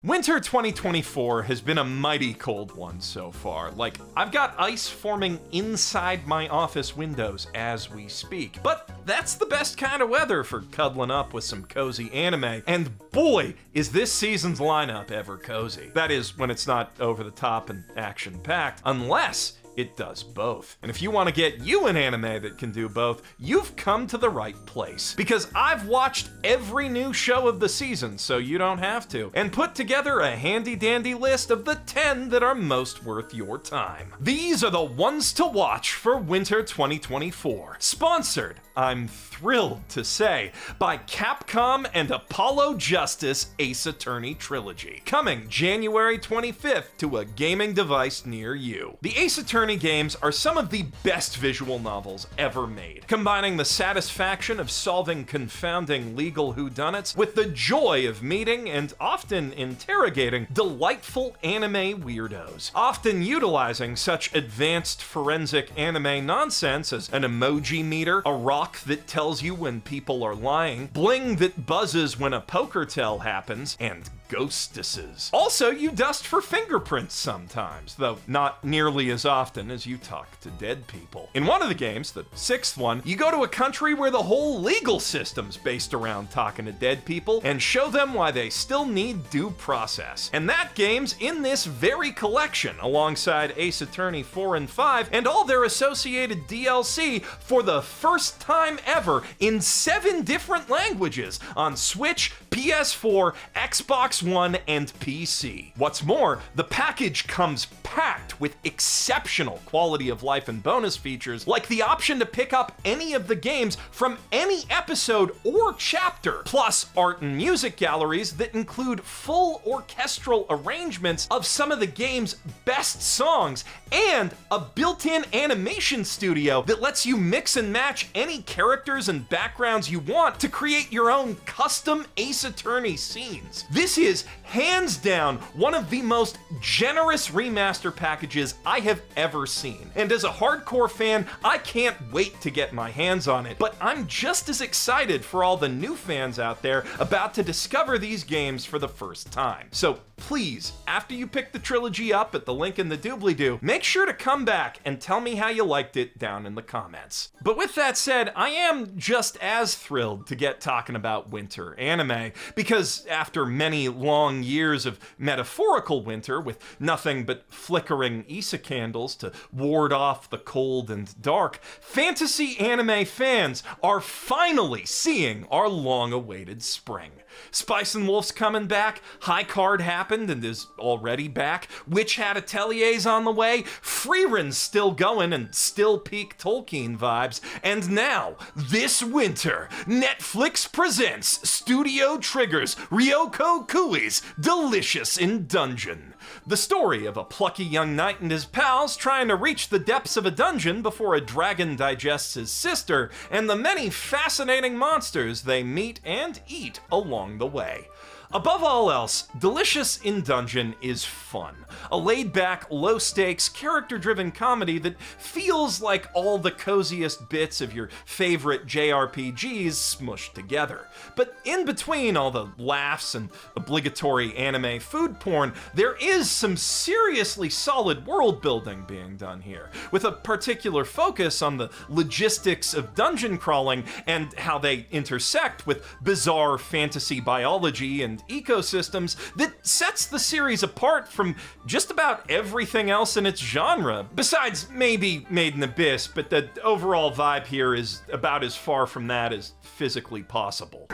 Winter 2024 has been a mighty cold one so far. Like, I've got ice forming inside my office windows as we speak. But that's the best kind of weather for cuddling up with some cozy anime. And boy, is this season's lineup ever cozy. That is, when it's not over the top and action-packed, unless it does both. And if you want to get you an anime that can do both, you've come to the right place. Because I've watched every new show of the season, so you don't have to, and put together a handy-dandy list of the 10 that are most worth your time. These are the ones to watch for Winter 2024. Sponsored, I'm thrilled to say, by Capcom and Apollo Justice Ace Attorney Trilogy, coming January 25th to a gaming device near you. The Ace Attorney games are some of the best visual novels ever made, combining the satisfaction of solving confounding legal whodunits with the joy of meeting and often interrogating delightful anime weirdos, often utilizing such advanced forensic anime nonsense as an emoji meter, a rock that tells you when people are lying, bling that buzzes when a poker tell happens, and ghostesses. Also, you dust for fingerprints sometimes, though not nearly as often as you talk to dead people. In one of the games, the 6th one, you go to a country where the whole legal system's based around talking to dead people and show them why they still need due process. And that game's in this very collection, alongside Ace Attorney 4 and 5 and all their associated DLC for the first time ever in 7 different languages on Switch, PS4, Xbox One, and PC. What's more, the package comes packed with exceptional quality of life and bonus features, like the option to pick up any of the games from any episode or chapter, plus art and music galleries that include full orchestral arrangements of some of the game's best songs, and a built-in animation studio that lets you mix and match any characters and backgrounds you want to create your own custom Ace Attorney scenes. This is hands down one of the most generous remaster packages I have ever seen. And as a hardcore fan, I can't wait to get my hands on it, but I'm just as excited for all the new fans out there about to discover these games for the first time. So please, after you pick the trilogy up at the link in the doobly-doo, make sure to come back and tell me how you liked it down in the comments. But with that said, I am just as thrilled to get talking about winter anime, because after many long years of metaphorical winter with nothing but flickering Issa candles to ward off the cold and dark, fantasy anime fans are finally seeing our long-awaited spring. Spice and Wolf's coming back, High Card happened and is already back, Witch Hat Atelier's on the way, Freeren's still going and still peak Tolkien vibes, and now, this winter, Netflix presents Studio Trigger's Ryoko Kui's Delicious in Dungeon. The story of a plucky young knight and his pals trying to reach the depths of a dungeon before a dragon digests his sister, and the many fascinating monsters they meet and eat along the way. Above all else, Delicious in Dungeon is fun. A laid-back, low-stakes, character-driven comedy that feels like all the coziest bits of your favorite JRPGs smushed together. But in between all the laughs and obligatory anime food porn, there is some seriously solid world-building being done here, with a particular focus on the logistics of dungeon crawling and how they intersect with bizarre fantasy biology and ecosystems that sets the series apart from just about everything else in its genre, besides maybe Made in Abyss, but the overall vibe here is about as far from that as physically possible.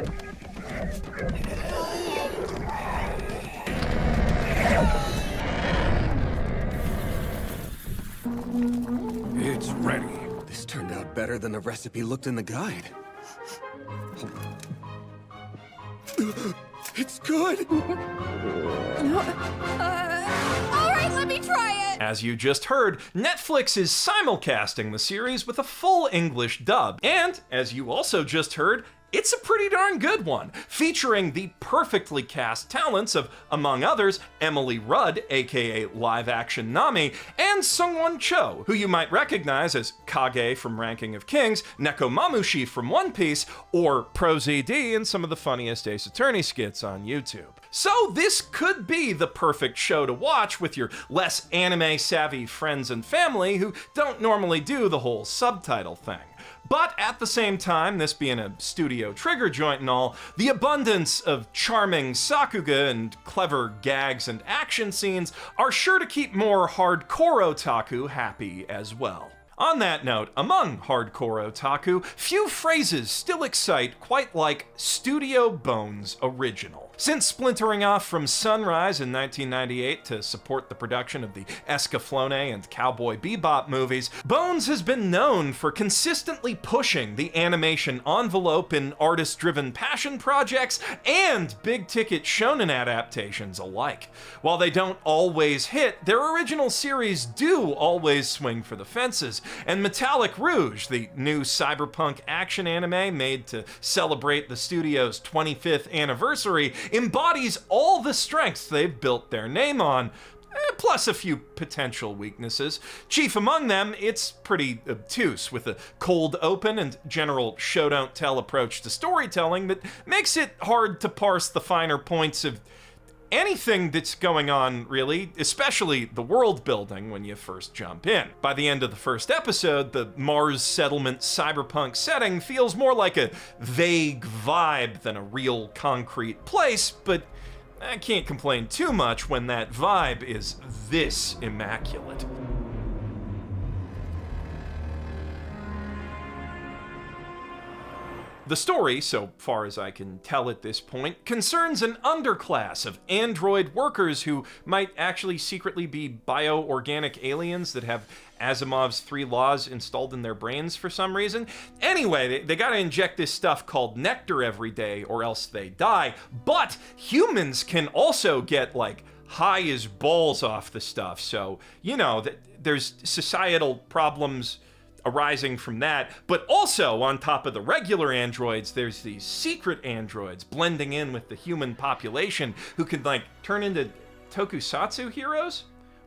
It's ready. This turned out better than the recipe looked in the guide. It's good! Alright, let me try it! As you just heard, Netflix is simulcasting the series with a full English dub. And, as you also just heard, it's a pretty darn good one, featuring the perfectly cast talents of, among others, Emily Rudd, aka live-action Nami, and Sungwon Cho, who you might recognize as Kage from Ranking of Kings, Nekomamushi from One Piece, or ProZD in some of the funniest Ace Attorney skits on YouTube. So this could be the perfect show to watch with your less anime-savvy friends and family who don't normally do the whole subtitle thing. But at the same time, this being a studio trigger joint and all, the abundance of charming sakuga and clever gags and action scenes are sure to keep more hardcore otaku happy as well. On that note, among hardcore otaku, few phrases still excite quite like Studio Bones Original. Since splintering off from Sunrise in 1998 to support the production of the Escaflowne and Cowboy Bebop movies, Bones has been known for consistently pushing the animation envelope in artist-driven passion projects and big-ticket shonen adaptations alike. While they don't always hit, their original series do always swing for the fences, and Metallic Rouge, the new cyberpunk action anime made to celebrate the studio's 25th anniversary, embodies all the strengths they've built their name on, plus a few potential weaknesses. Chief among them, it's pretty obtuse, with a cold open and general show-don't-tell approach to storytelling that makes it hard to parse the finer points of anything that's going on, really, especially the world building when you first jump in. By the end of the first episode, the Mars settlement cyberpunk setting feels more like a vague vibe than a real concrete place, but I can't complain too much when that vibe is this immaculate. The story, so far as I can tell at this point, concerns an underclass of android workers who might actually secretly be bioorganic aliens that have Asimov's 3 laws installed in their brains for some reason. Anyway, they gotta inject this stuff called nectar every day or else they die, but humans can also get, like, high as balls off the stuff, so, you know, there's societal problems arising from that, but also on top of the regular androids, there's these secret androids blending in with the human population who can, like, turn into tokusatsu heroes?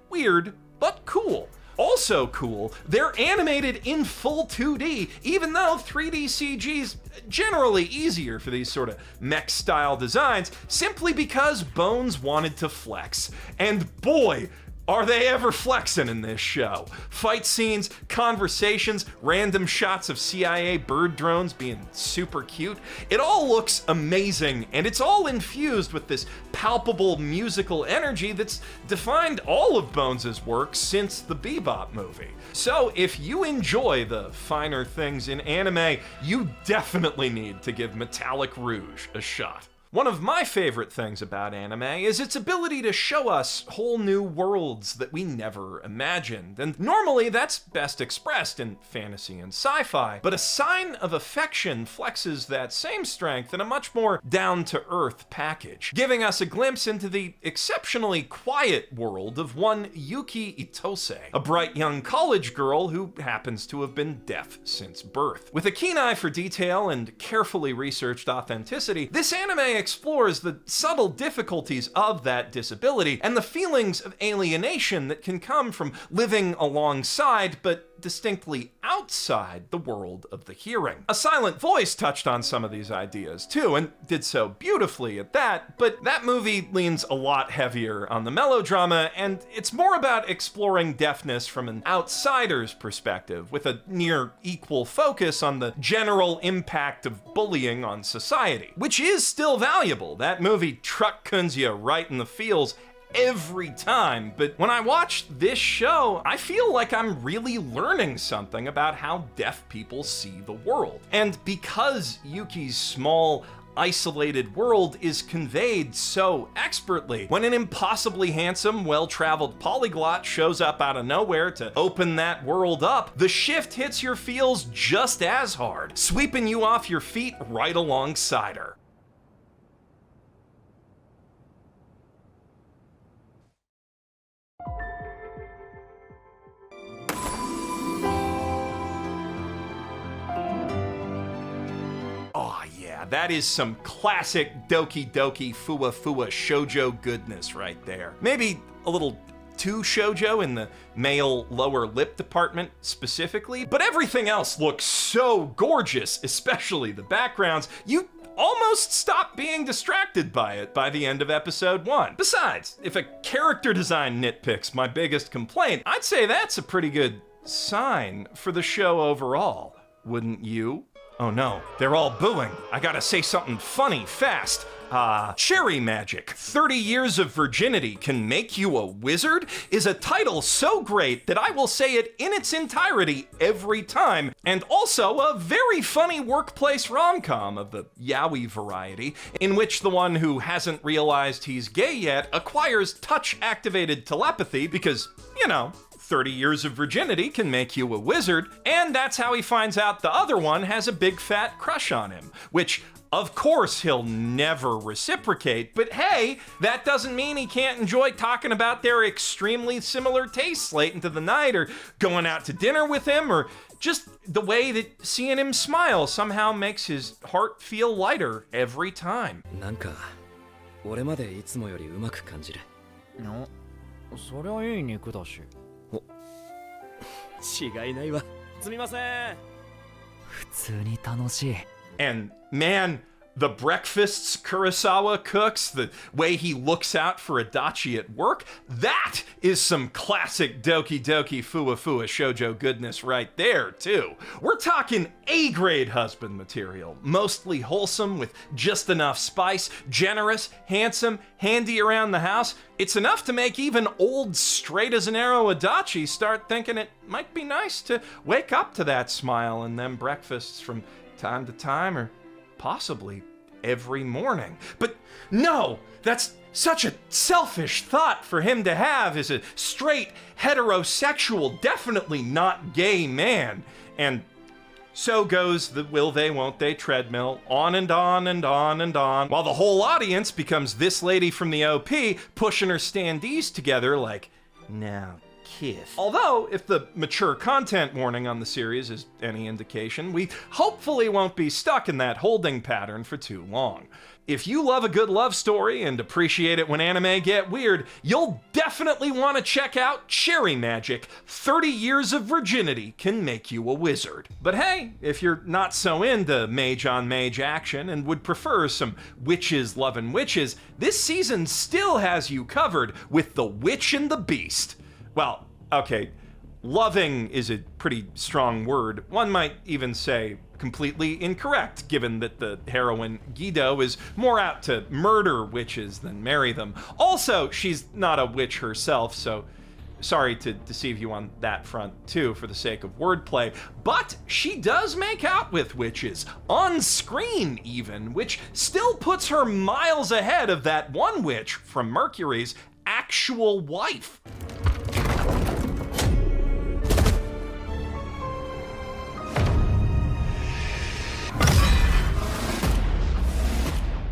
Weird, but cool. Also cool, they're animated in full 2D, even though 3D CG's generally easier for these sort of mech-style designs, simply because Bones wanted to flex. And boy, are they ever flexing in this show? Fight scenes, conversations, random shots of CIA bird drones being super cute. It all looks amazing, and it's all infused with this palpable musical energy that's defined all of Bones' work since the Bebop movie. So if you enjoy the finer things in anime, you definitely need to give Metallic Rouge a shot. One of my favorite things about anime is its ability to show us whole new worlds that we never imagined, and normally that's best expressed in fantasy and sci-fi, but A Sign of Affection flexes that same strength in a much more down-to-earth package, giving us a glimpse into the exceptionally quiet world of one Yuki Itose, a bright young college girl who happens to have been deaf since birth. With a keen eye for detail and carefully researched authenticity, this anime explores the subtle difficulties of that disability and the feelings of alienation that can come from living alongside but distinctly outside the world of the hearing. A Silent Voice touched on some of these ideas too, and did so beautifully at that, but that movie leans a lot heavier on the melodrama, and it's more about exploring deafness from an outsider's perspective, with a near equal focus on the general impact of bullying on society, which is still valuable. That movie truck-kuns you right in the feels every time, but when I watch this show, I feel like I'm really learning something about how deaf people see the world. And because Yuki's small, isolated world is conveyed so expertly, when an impossibly handsome, well-traveled polyglot shows up out of nowhere to open that world up, the shift hits your feels just as hard, sweeping you off your feet right alongside her. Oh yeah, yeah, that is some classic Doki Doki Fua Fua shoujo goodness right there. Maybe a little too shoujo in the male lower lip department specifically, but everything else looks so gorgeous, especially the backgrounds. You almost stop being distracted by it by the end of episode 1. Besides, if a character design nitpick's my biggest complaint, I'd say that's a pretty good sign for the show overall. Wouldn't you? Oh no, they're all booing. I gotta say something funny fast. Cherry Magic, 30 Years of Virginity Can Make You a Wizard is a title so great that I will say it in its entirety every time, and also a very funny workplace rom-com of the yaoi variety, in which the one who hasn't realized he's gay yet acquires touch-activated telepathy because, 30 years of virginity can make you a wizard, and that's how he finds out the other one has a big fat crush on him, which of course he'll never reciprocate, but hey, that doesn't mean he can't enjoy talking about their extremely similar tastes late into the night, or going out to dinner with him, or just the way that seeing him smile somehow makes his heart feel lighter every time. なんか俺までいつもよりうまく感じる。そりゃいい肉だし。違いないわ。すみません。普通に楽しい。 And man, the breakfasts Kurosawa cooks, the way he looks out for Adachi at work, that is some classic Doki Doki Fua Fua shoujo goodness right there, too. We're talking A-grade husband material, mostly wholesome with just enough spice, generous, handsome, handy around the house. It's enough to make even old straight as an arrow Adachi start thinking it might be nice to wake up to that smile and them breakfasts from time to time, or possibly every morning. But no, that's such a selfish thought for him to have as a straight, heterosexual, definitely not gay man. And so goes the will they, won't they treadmill, on and on and on and on, while the whole audience becomes this lady from the OP pushing her standees together like, now kiss. Although, if the mature content warning on the series is any indication, we hopefully won't be stuck in that holding pattern for too long. If you love a good love story and appreciate it when anime get weird, you'll definitely want to check out Cherry Magic, 30 Years of Virginity Can Make You a Wizard. But hey, if you're not so into mage-on-mage action and would prefer some witches loving witches, this season still has you covered with The Witch and the Beast. Well, okay, loving is a pretty strong word. One might even say completely incorrect, given that the heroine, Guido, is more out to murder witches than marry them. Also, she's not a witch herself, so sorry to deceive you on that front, too, for the sake of wordplay. But she does make out with witches, on screen even, which still puts her miles ahead of that one witch from Mercury's actual wife.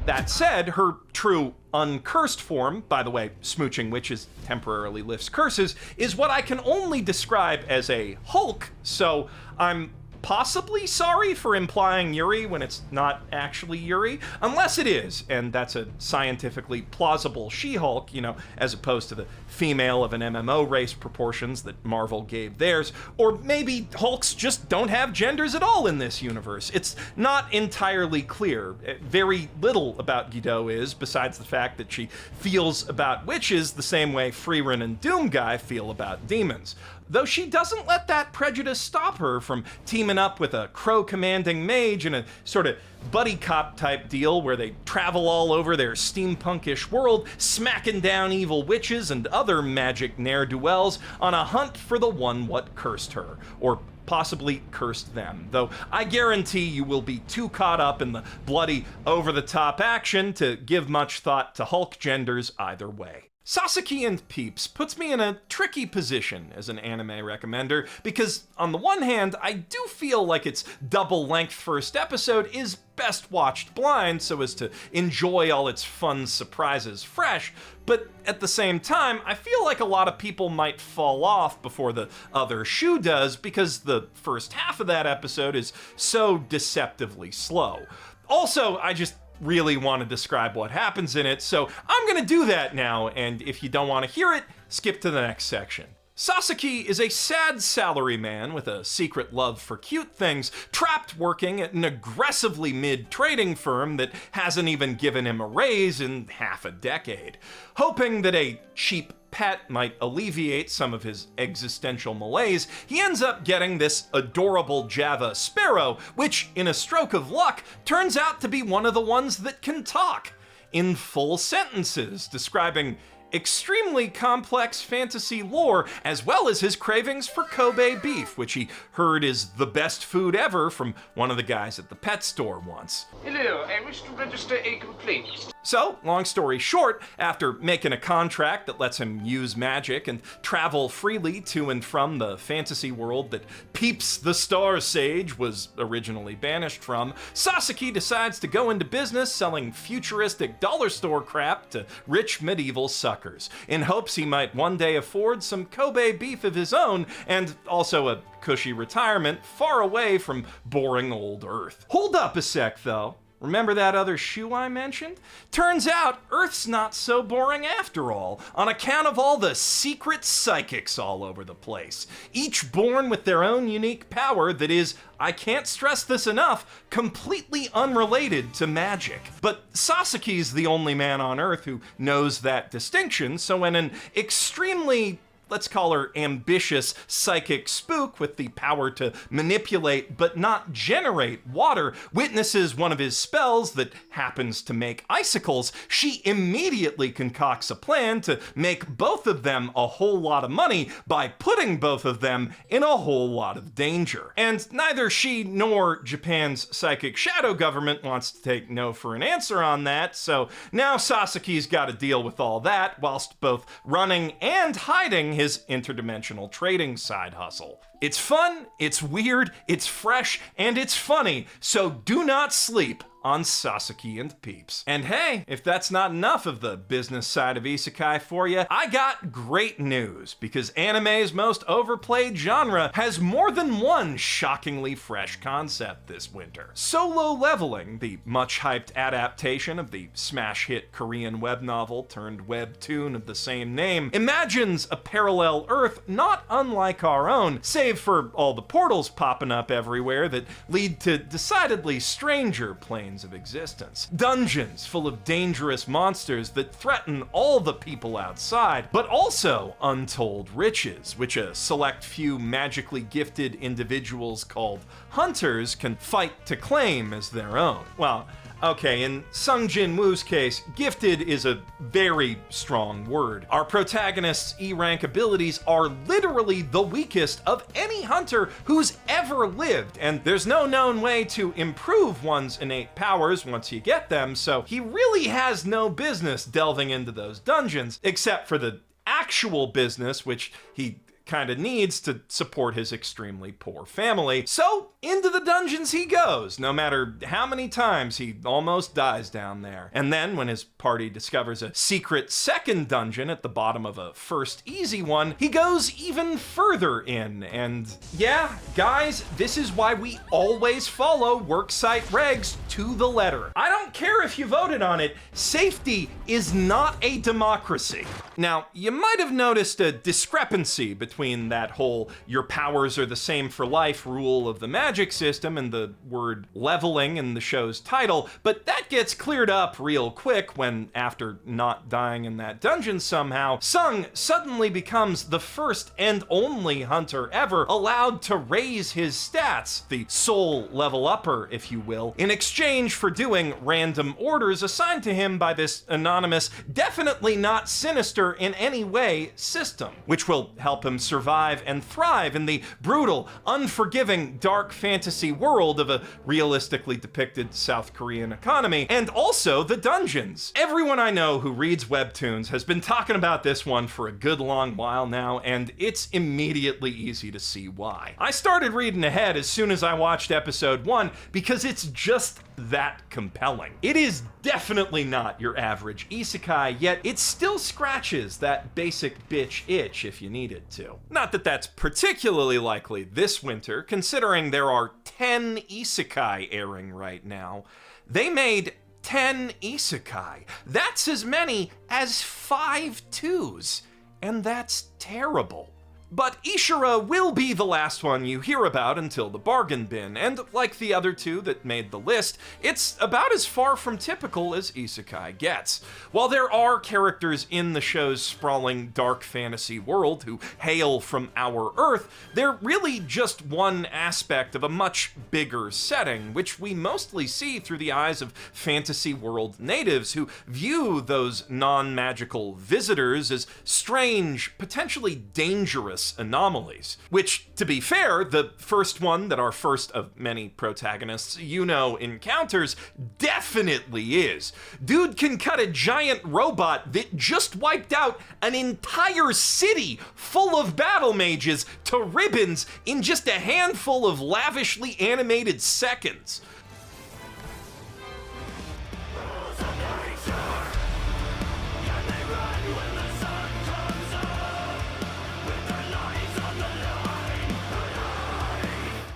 That said, her true uncursed form, by the way, smooching witches temporarily lifts curses, is what I can only describe as a Hulk, so I'm possibly sorry for implying Yuri when it's not actually Yuri, unless it is, and that's a scientifically plausible She-Hulk, as opposed to the female of an MMO race proportions that Marvel gave theirs, or maybe Hulks just don't have genders at all in this universe. It's not entirely clear. Very little about Guido is, besides the fact that she feels about witches the same way Frieren and Doomguy feel about demons. Though she doesn't let that prejudice stop her from teaming up with a crow-commanding mage in a sort of buddy cop type deal where they travel all over their steampunkish world, smacking down evil witches and other magic ne'er-do-wells on a hunt for the one what cursed her, or possibly cursed them, though I guarantee you will be too caught up in the bloody, over-the-top action to give much thought to Hulk genders either way. Sasaki and Peeps puts me in a tricky position as an anime recommender because, on the one hand, I do feel like its double-length first episode is best watched blind so as to enjoy all its fun surprises fresh, but at the same time, I feel like a lot of people might fall off before the other shoe does because the first half of that episode is so deceptively slow. Also, I just really want to describe what happens in it, so I'm gonna do that now, and if you don't want to hear it, skip to the next section. Sasaki is a sad salaryman with a secret love for cute things, trapped working at an aggressively mid-trading firm that hasn't even given him a raise in half a decade. Hoping that a cheap pet might alleviate some of his existential malaise, he ends up getting this adorable Java sparrow, which, in a stroke of luck, turns out to be one of the ones that can talk in full sentences, describing extremely complex fantasy lore, as well as his cravings for Kobe beef, which he heard is the best food ever from one of the guys at the pet store once. Hello, I wish to register a complaint. So, long story short, after making a contract that lets him use magic and travel freely to and from the fantasy world that Peeps the Star Sage was originally banished from, Sasaki decides to go into business selling futuristic dollar store crap to rich medieval suckers, in hopes he might one day afford some Kobe beef of his own, and also a cushy retirement far away from boring old Earth. Hold up a sec, though. Remember that other shoe I mentioned? Turns out Earth's not so boring after all, on account of all the secret psychics all over the place, each born with their own unique power that is, I can't stress this enough, completely unrelated to magic. But Sasaki's the only man on Earth who knows that distinction, so when an extremely, let's call her ambitious psychic spook with the power to manipulate but not generate water witnesses one of his spells that happens to make icicles, she immediately concocts a plan to make both of them a whole lot of money by putting both of them in a whole lot of danger. And neither she nor Japan's psychic shadow government wants to take no for an answer on that, so now Sasaki's got to deal with all that whilst both running and hiding his interdimensional trading side hustle. It's fun, it's weird, it's fresh, and it's funny, so do not sleep on Sasaki and Peeps. And hey, if that's not enough of the business side of isekai for you, I got great news, because anime's most overplayed genre has more than one shockingly fresh concept this winter. Solo Leveling, the much-hyped adaptation of the smash hit Korean web novel turned webtoon of the same name, imagines a parallel Earth not unlike our own, save for all the portals popping up everywhere that lead to decidedly stranger planes of existence. Dungeons full of dangerous monsters that threaten all the people outside, but also untold riches, which a select few magically gifted individuals called hunters can fight to claim as their own. Well, okay, in Sung Jin Woo's case, gifted is a very strong word. Our protagonist's E-rank abilities are literally the weakest of any hunter who's ever lived, and there's no known way to improve one's innate powers once you get them, so he really has no business delving into those dungeons, except for the actual business, which he kind of needs to support his extremely poor family. So into the dungeons he goes, no matter how many times he almost dies down there. And then when his party discovers a secret second dungeon at the bottom of a first easy one, he goes even further in. And yeah, guys, this is why we always follow worksite regs to the letter. I don't care if you voted on it, safety is not a democracy. Now, you might have noticed a discrepancy between that whole your powers are the same for life rule of the magic system and the word leveling in the show's title, but that gets cleared up real quick when, after not dying in that dungeon somehow, Sung suddenly becomes the first and only hunter ever allowed to raise his stats, the soul level upper, if you will, in exchange for doing random orders assigned to him by this anonymous, definitely not sinister in any way system, which will help him survive and thrive in the brutal, unforgiving, dark fantasy world of a realistically depicted South Korean economy, and also the dungeons. Everyone I know who reads webtoons has been talking about this one for a good long while now, and it's immediately easy to see why. I started reading ahead as soon as I watched episode 1 because it's just that compelling. It is definitely not your average isekai, yet it still scratches that basic bitch itch if you need it to. Not that that's particularly likely this winter, considering there are 10 isekai airing right now. they made 10 isekai. That's as many as 5 twos, and that's terrible. But Ishura will be the last one you hear about until the bargain bin, and like the other two that made the list, it's about as far from typical as isekai gets. While there are characters in the show's sprawling dark fantasy world who hail from our Earth, they're really just one aspect of a much bigger setting, which we mostly see through the eyes of fantasy world natives who view those non-magical visitors as strange, potentially dangerous anomalies. Which, to be fair, the first one that our first of many protagonists encounters definitely is. Dude can cut a giant robot that just wiped out an entire city full of battle mages to ribbons in just a handful of lavishly animated seconds.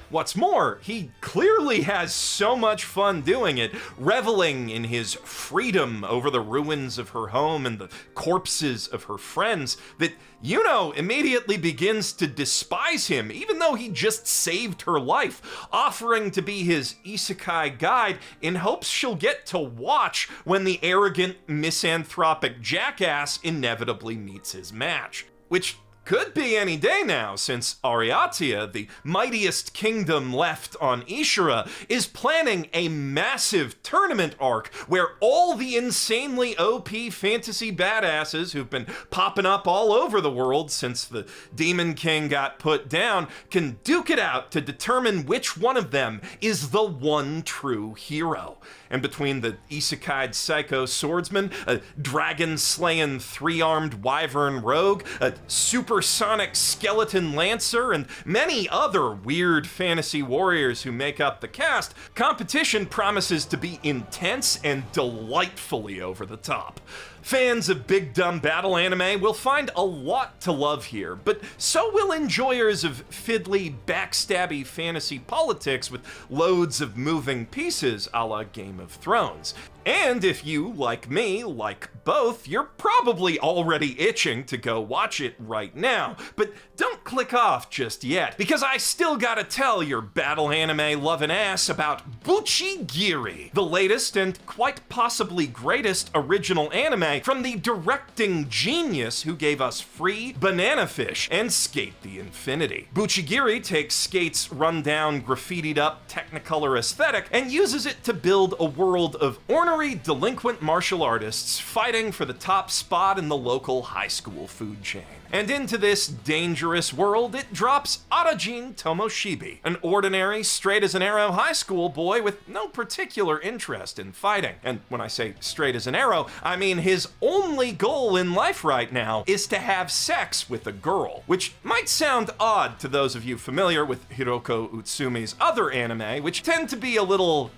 What's more, he clearly has so much fun doing it, reveling in his freedom over the ruins of her home and the corpses of her friends, that Yuno immediately begins to despise him, even though he just saved her life, offering to be his isekai guide in hopes she'll get to watch when the arrogant, misanthropic jackass inevitably meets his match. Which could be any day now, since Ariatia, the mightiest kingdom left on Ishura, is planning a massive tournament arc where all the insanely OP fantasy badasses who've been popping up all over the world since the Demon King got put down can duke it out to determine which one of them is the one true hero. And between the Isekai'd psycho swordsman, a dragon-slaying three-armed wyvern rogue, a supersonic skeleton lancer, and many other weird fantasy warriors who make up the cast, competition promises to be intense and delightfully over the top. Fans of big dumb battle anime will find a lot to love here, but so will enjoyers of fiddly, backstabby fantasy politics with loads of moving pieces a la Game of Thrones. And if you, like me, like both, you're probably already itching to go watch it right now. But don't click off just yet, because I still gotta tell your battle anime loving ass about Buchigiri, the latest and quite possibly greatest original anime from the directing genius who gave us Free, Banana Fish, and Skate the Infinity. Buchigiri takes Skate's rundown, graffitied up Technicolor aesthetic and uses it to build a world of ornery delinquent martial artists fighting for the top spot in the local high school food chain. And into this dangerous world, it drops Arajin Tomoshibi, an ordinary, straight-as-an-arrow high school boy with no particular interest in fighting. And when I say straight as an arrow, I mean his only goal in life right now is to have sex with a girl, which might sound odd to those of you familiar with Hiroko Utsumi's other anime, which tend to be a little,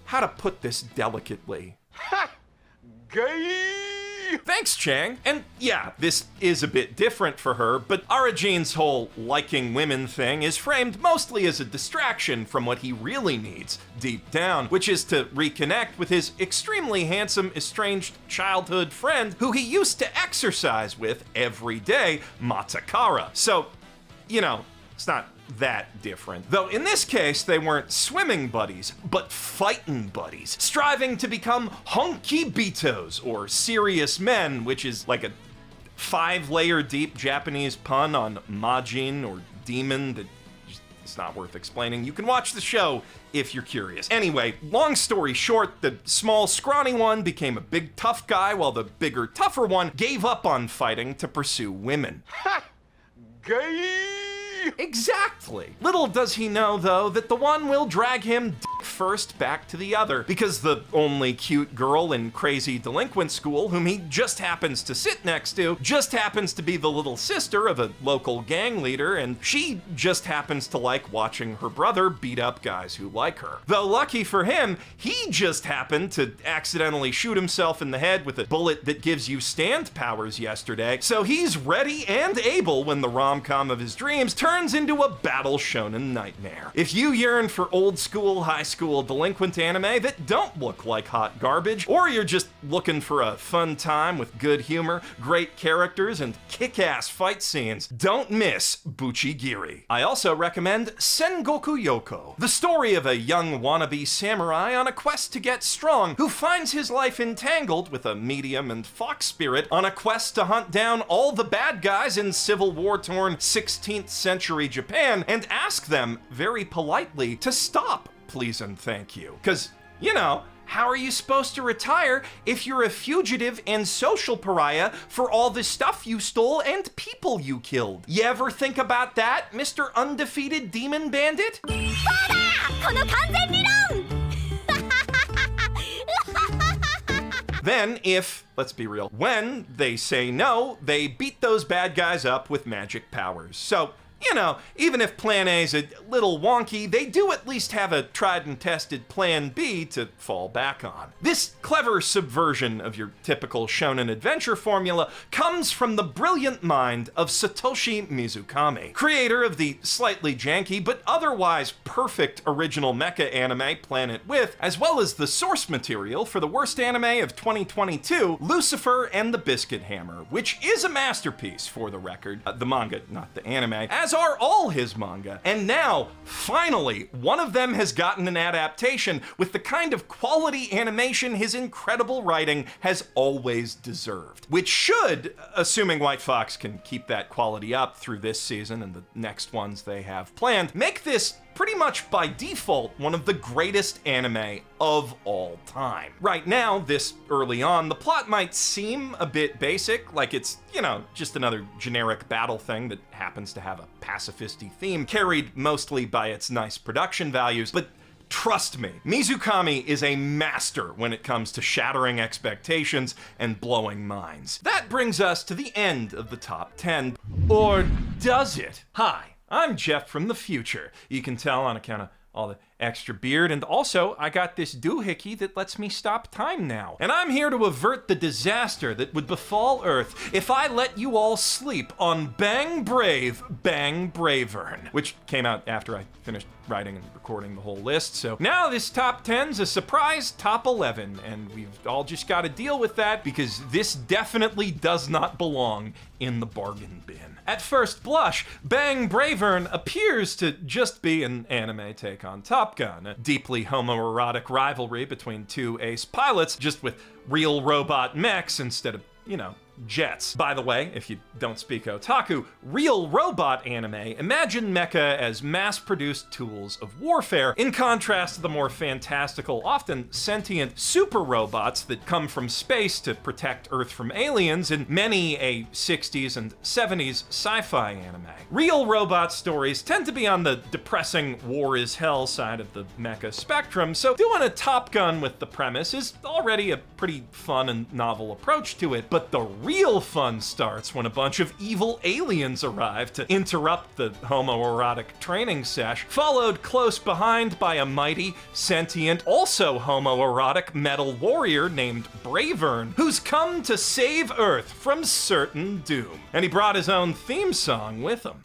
how to put this delicately, Gay! Thanks, Chang. And yeah, this is a bit different for her, but Arajin's whole liking women thing is framed mostly as a distraction from what he really needs deep down, which is to reconnect with his extremely handsome, estranged childhood friend who he used to exercise with every day, Matakara. So, it's not that different. Though in this case, they weren't swimming buddies, but fighting buddies, striving to become honkibitos, or serious men, which is like a 5-layer deep Japanese pun on Majin or demon that it's not worth explaining. You can watch the show if you're curious. Anyway, long story short, the small, scrawny one became a big, tough guy, while the bigger, tougher one gave up on fighting to pursue women. Ha! Gay! Exactly. Little does he know, though, that the one will drag him dick first back to the other, because the only cute girl in crazy delinquent school whom he just happens to sit next to just happens to be the little sister of a local gang leader, and she just happens to like watching her brother beat up guys who like her. Though lucky for him, he just happened to accidentally shoot himself in the head with a bullet that gives you stand powers yesterday, so he's ready and able when the rom-com of his dreams turns into a battle shonen nightmare. If you yearn for old school high school school delinquent anime that don't look like hot garbage, or you're just looking for a fun time with good humor, great characters, and kick-ass fight scenes, don't miss Buchigiri. I also recommend Sengoku Yoko, the story of a young wannabe samurai on a quest to get strong who finds his life entangled with a medium and fox spirit on a quest to hunt down all the bad guys in Civil War-torn 16th century Japan and ask them, very politely, to stop, please and thank you. 'Cause, you know, how are you supposed to retire if you're a fugitive and social pariah for all the stuff you stole and people you killed? You ever think about that, Mr. Undefeated Demon Bandit? Then, let's be real, when they say no, they beat those bad guys up with magic powers. So, you know, even if Plan A's a little wonky, they do at least have a tried and tested Plan B to fall back on. This clever subversion of your typical shonen adventure formula comes from the brilliant mind of Satoshi Mizukami, creator of the slightly janky but otherwise perfect original mecha anime Planet With, as well as the source material for the worst anime of 2022, Lucifer and the Biscuit Hammer, which is a masterpiece for the record. The manga, not the anime, as are all his manga. And now, finally, one of them has gotten an adaptation with the kind of quality animation his incredible writing has always deserved. Which should, assuming White Fox can keep that quality up through this season and the next ones they have planned, make this pretty much by default one of the greatest anime of all time. Right now, this early on, the plot might seem a bit basic, like it's, you know, just another generic battle thing that happens to have a pacifist-y theme, carried mostly by its nice production values, but trust me, Mizukami is a master when it comes to shattering expectations and blowing minds. That brings us to the end of the top 10. Or does it? Hi, I'm Geoff from the future. You can tell on account of all the extra beard, and also I got this doohickey that lets me stop time now. And I'm here to avert the disaster that would befall Earth if I let you all sleep on Bang Brave, Bang Bravern, which came out after I finished writing and recording the whole list. So now this top 10's a surprise top 11, and we've all just got to deal with that because this definitely does not belong in the bargain bin. At first blush, Bang Bravern appears to just be an anime take on Top Gun, a deeply homoerotic rivalry between two ace pilots, just with real robot mechs instead of, you know, jets. By the way, if you don't speak otaku, real robot anime imagine mecha as mass-produced tools of warfare, in contrast to the more fantastical, often sentient super robots that come from space to protect Earth from aliens in many a 60s and 70s sci-fi anime. Real robot stories tend to be on the depressing war is hell side of the mecha spectrum, so doing a Top Gun with the premise is already a pretty fun and novel approach to it, but the real fun starts when a bunch of evil aliens arrive to interrupt the homoerotic training sesh, followed close behind by a mighty, sentient, also homoerotic metal warrior named Bravern, who's come to save Earth from certain doom. And he brought his own theme song with him.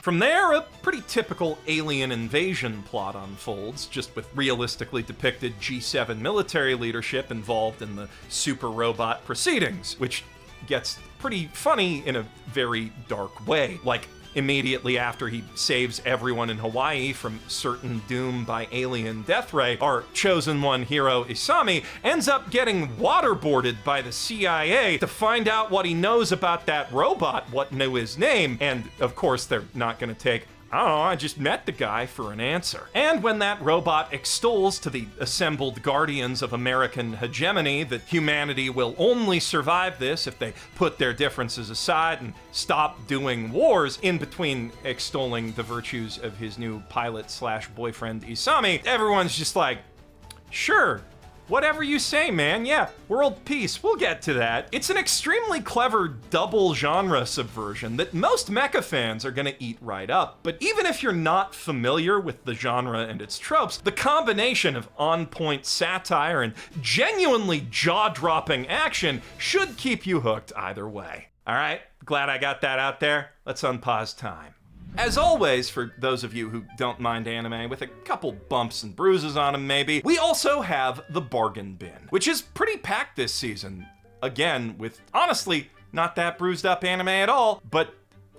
From there, a pretty typical alien invasion plot unfolds, just with realistically depicted G7 military leadership involved in the super robot proceedings, which gets pretty funny in a very dark way. Like, immediately after he saves everyone in Hawaii from certain doom by alien death ray, our chosen one hero Isami ends up getting waterboarded by the CIA to find out what he knows about that robot, what knew his name, and of course they're not gonna take, I don't know, I just met the guy for an answer. And when that robot extols to the assembled guardians of American hegemony that humanity will only survive this if they put their differences aside and stop doing wars, in between extolling the virtues of his new pilot/boyfriend Isami, everyone's just like, sure, whatever you say, man. Yeah, world peace, we'll get to that. It's an extremely clever double genre subversion that most mecha fans are gonna eat right up. But even if you're not familiar with the genre and its tropes, the combination of on-point satire and genuinely jaw-dropping action should keep you hooked either way. All right, glad I got that out there. Let's unpause time. As always, for those of you who don't mind anime, with a couple bumps and bruises on them maybe, we also have the bargain bin, which is pretty packed this season. Again, with honestly not that bruised up anime at all, but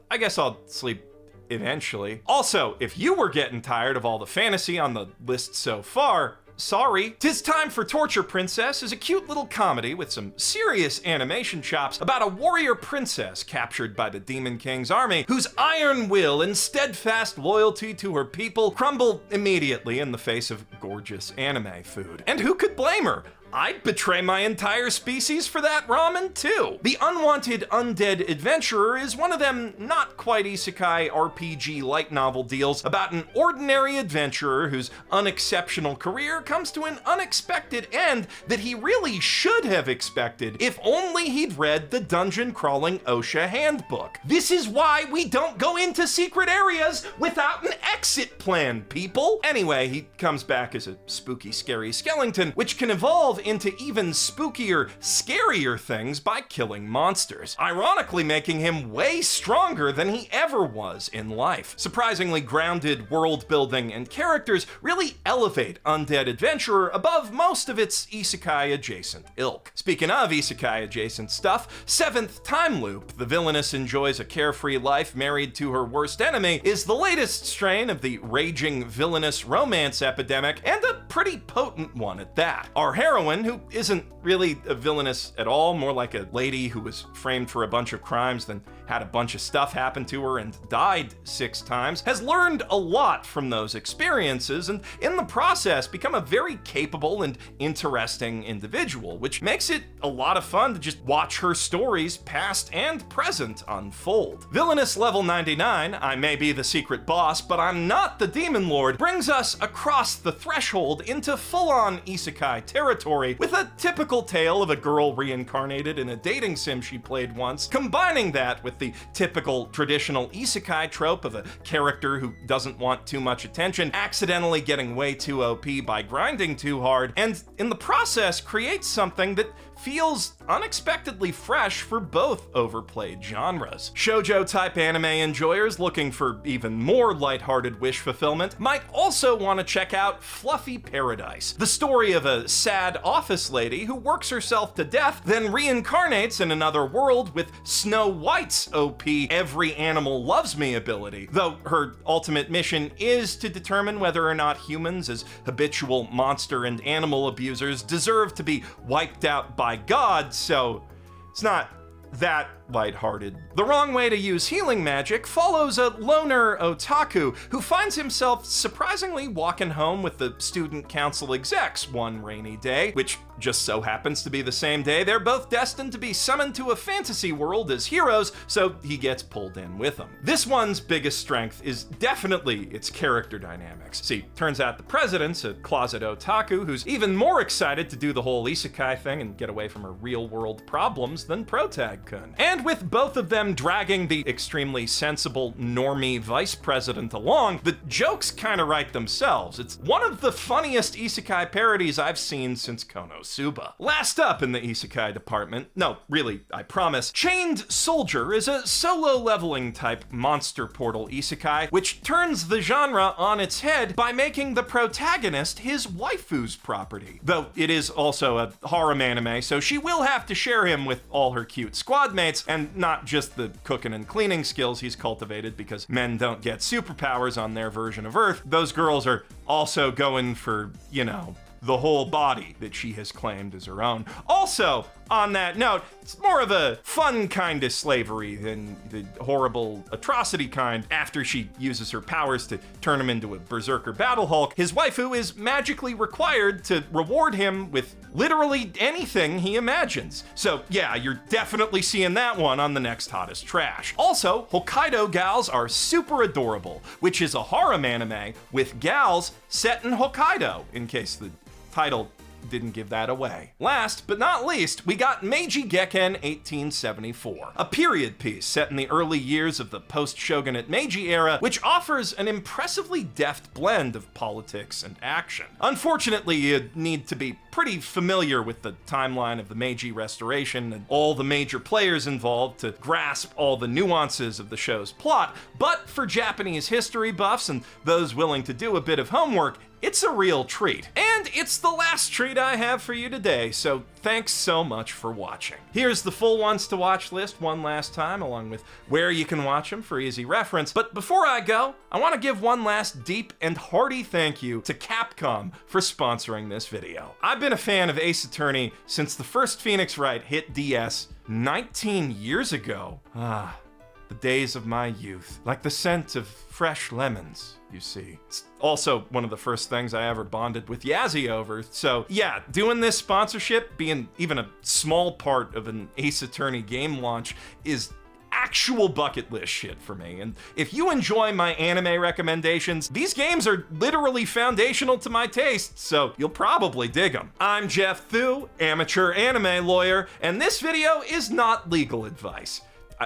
I guess I'll sleep eventually. Also, if you were getting tired of all the fantasy on the list so far, sorry. 'Tis Time for Torture Princess is a cute little comedy with some serious animation chops about a warrior princess captured by the Demon King's army, whose iron will and steadfast loyalty to her people crumble immediately in the face of gorgeous anime food. And who could blame her? I'd betray my entire species for that ramen too. The Unwanted Undead Adventurer is one of them not quite isekai RPG light novel deals about an ordinary adventurer whose unexceptional career comes to an unexpected end that he really should have expected if only he'd read the dungeon crawling OSHA handbook. This is why we don't go into secret areas without an exit plan, people. Anyway, he comes back as a spooky, scary skeleton, which can evolve into even spookier, scarier things by killing monsters, ironically making him way stronger than he ever was in life. Surprisingly grounded world building and characters really elevate Undead Adventurer above most of its isekai adjacent ilk. Speaking of isekai adjacent stuff, Seventh Time Loop, the villainess enjoys a carefree life married to her worst enemy, is the latest strain of the raging villainous romance epidemic, and a pretty potent one at that. Our heroine, who isn't really a villainess at all, more like a lady who was framed for a bunch of crimes, then had a bunch of stuff happen to her and died 6 times, has learned a lot from those experiences and in the process become a very capable and interesting individual, which makes it a lot of fun to just watch her stories, past and present, unfold. Villainous level 99, I may be the secret boss, but I'm not the demon lord, brings us across the threshold into full-on isekai territory with a typical tale of a girl reincarnated in a dating sim she played once, combining that with the typical traditional isekai trope of a character who doesn't want too much attention, accidentally getting way too OP by grinding too hard, and in the process creates something that feels unexpectedly fresh for both overplayed genres. Shoujo-type anime enjoyers looking for even more lighthearted wish fulfillment might also want to check out Fluffy Paradise, the story of a sad office lady who works herself to death, then reincarnates in another world with Snow White's OP Every Animal Loves Me ability, though her ultimate mission is to determine whether or not humans as habitual monster and animal abusers deserve to be wiped out by God, so it's not that lighthearted. The wrong way to use healing magic follows a loner otaku who finds himself surprisingly walking home with the student council execs one rainy day, which just so happens to be the same day they're both destined to be summoned to a fantasy world as heroes, so he gets pulled in with them. This one's biggest strength is definitely its character dynamics. See, turns out the president's a closet otaku who's even more excited to do the whole isekai thing and get away from her real-world problems than Protag kun. And with both of them dragging the extremely sensible normie vice president along, the jokes kind of write themselves. It's one of the funniest isekai parodies I've seen since Konosuba. Last up in the isekai department, no, really, I promise, Chained Soldier is a solo leveling type monster portal isekai, which turns the genre on its head by making the protagonist his waifu's property. Though it is also a harem anime, so she will have to share him with all her cute squad mates, and not just the cooking and cleaning skills he's cultivated because men don't get superpowers on their version of Earth. Those girls are also going for, you know, the whole body that she has claimed as her own. Also, on that note, it's more of a fun kind of slavery than the horrible atrocity kind. After she uses her powers to turn him into a berserker battle hulk, his waifu is magically required to reward him with literally anything he imagines. So yeah, you're definitely seeing that one on the next hottest trash. Also, Hokkaido gals are super adorable, which is a harem anime with gals set in Hokkaido, in case the title didn't give that away. Last but not least, we got Meiji Gekken 1874, a period piece set in the early years of the post-shogunate Meiji era, which offers an impressively deft blend of politics and action. Unfortunately, you'd need to be pretty familiar with the timeline of the Meiji Restoration and all the major players involved to grasp all the nuances of the show's plot, but for Japanese history buffs and those willing to do a bit of homework, it's a real treat. And it's the last treat I have for you today, so thanks so much for watching. Here's the full ones to watch list one last time, along with where you can watch them for easy reference. But before I go, I want to give one last deep and hearty thank you to Capcom for sponsoring this video. I've been a fan of Ace Attorney since the first Phoenix Wright hit DS 19 years ago. The days of my youth, like the scent of fresh lemons, you see. It's also one of the first things I ever bonded with Yazzie over, so yeah, doing this sponsorship, being even a small part of an Ace Attorney game launch, is actual bucket list shit for me. And if you enjoy my anime recommendations, these games are literally foundational to my taste, so you'll probably dig them. I'm Geoff Thew, amateur anime lawyer, and this video is not legal advice.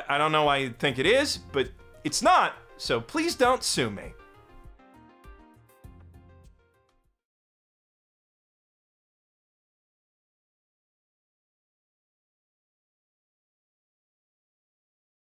I don't know why you think it is, but it's not, so please don't sue me.